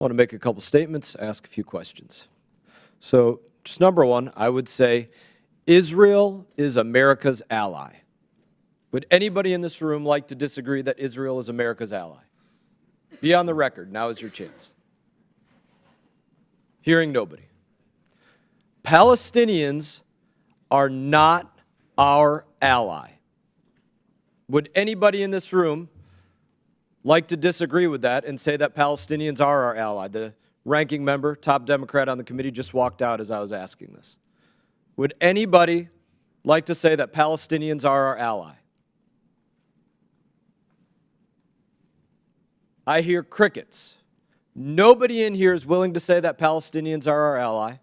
I want to make a couple statements, ask a few questions. So just number one, I would say Israel is America's ally. Would anybody in this room like to disagree that Israel is America's ally? Be on the record. Now is your chance. Hearing nobody. Palestinians are not our ally. Would anybody in this room like to disagree with that and say that Palestinians are our ally? The ranking member, top Democrat on the committee, just walked out as I was asking this. Would anybody like to say that Palestinians are our ally? I hear crickets. Nobody in here is willing to say that Palestinians are our ally.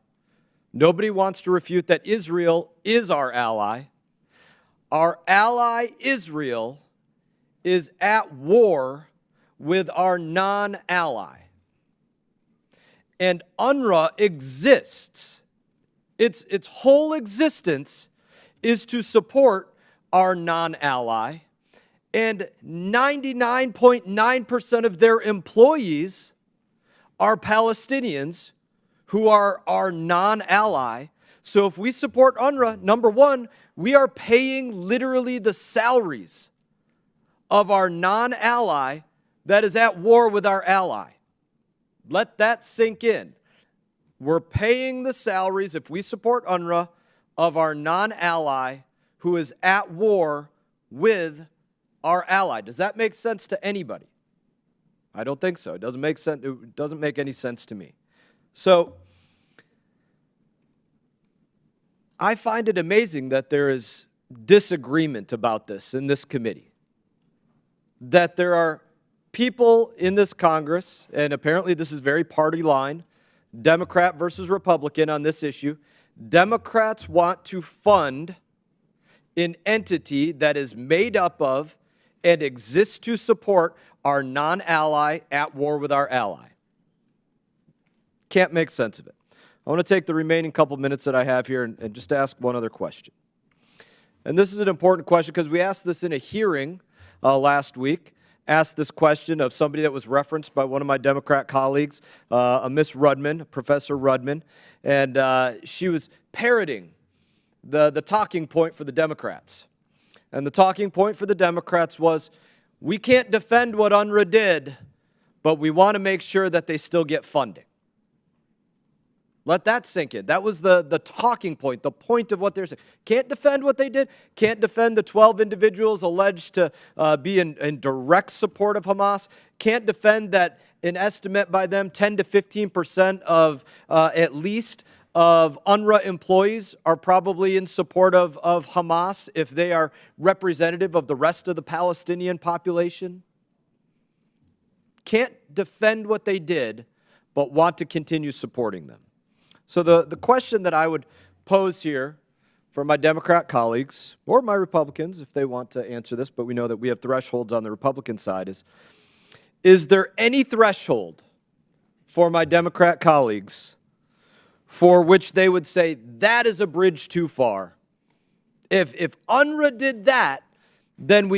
Nobody wants to refute that Israel is our ally. Our ally, Israel, is at war with our non-ally. And UNRWA exists. Its whole existence is to support our non-ally. And 99.9% of their employees are Palestinians who are our non-ally. So if we support UNRWA, number one, we are paying literally the salaries of our non-ally that is at war with our ally. Let that sink in. We're paying the salaries, if we support UNRWA, of our non-ally who is at war with our ally. Does that make sense to anybody? I don't think so. It doesn't make sense. It doesn't make any sense to me. So I find it amazing that there is disagreement about this in this committee. That there are people in this Congress, and apparently this is very party line, Democrat versus Republican on this issue. Democrats want to fund an entity that is made up of and exists to support our non-ally at war with our ally. Can't make sense of it. I want to take the remaining couple minutes that I have here and just ask one other question. And this is an important question because we asked this in a hearing last week. Asked this question of somebody that was referenced by one of my Democrat colleagues, a Miss Rudman, Professor Rudman, and she was parroting the talking point for the Democrats. And the talking point for the Democrats was, we can't defend what UNRWA did, but we want to make sure that they still get funding. Let that sink in. That was the talking point, the point of what they're saying. Can't defend what they did. Can't defend the 12 individuals alleged to be in direct support of Hamas. Can't defend that an estimate by them, 10 to 15% of at least of UNRWA employees are probably in support of Hamas if they are representative of the rest of the Palestinian population. Can't defend what they did, but want to continue supporting them. So the question that I would pose here for my Democrat colleagues, or my Republicans if they want to answer this, but we know that we have thresholds on the Republican side, is there any threshold for my Democrat colleagues for which they would say that is a bridge too far? If UNRWA did that, then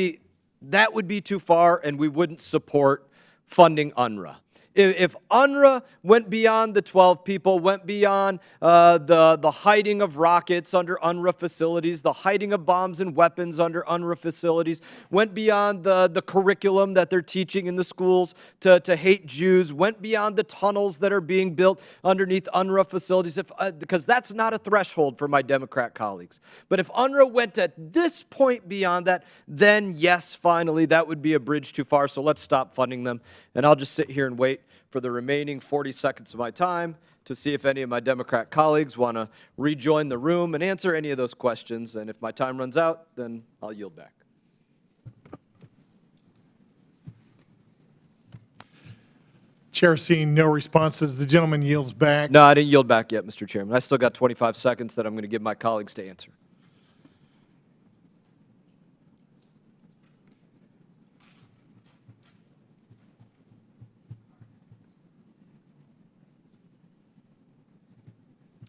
that would be too far and we wouldn't support funding UNRWA. If UNRWA went beyond the 12 people, went beyond the hiding of rockets under UNRWA facilities, the hiding of bombs and weapons under UNRWA facilities, went beyond the curriculum that they're teaching in the schools to hate Jews, went beyond the tunnels that are being built underneath UNRWA facilities, because that's not a threshold for my Democrat colleagues. But if UNRWA went at this point beyond that, then yes, finally, that would be a bridge too far, so let's stop funding them. And I'll just sit here and wait for the remaining 40 seconds of my time to see if any of my Democrat colleagues want to rejoin the room and answer any of those questions. And if my time runs out, then I'll yield back. Chair seeing no responses, the gentleman yields back. No, I didn't yield back yet, Mr. Chairman. I still got 25 seconds that I'm going to give my colleagues to answer.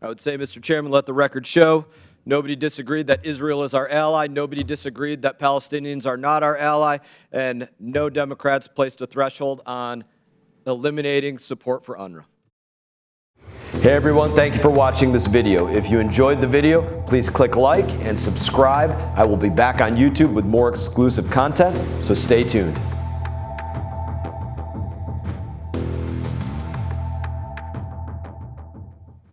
I would say, Mr. Chairman, let the record show nobody disagreed that Israel is our ally. Nobody disagreed that Palestinians are not our ally. And no Democrats placed a threshold on eliminating support for UNRWA. Hey everyone, thank you for watching this video. If you enjoyed the video, please click like and subscribe. I will be back on YouTube with more exclusive content, so stay tuned.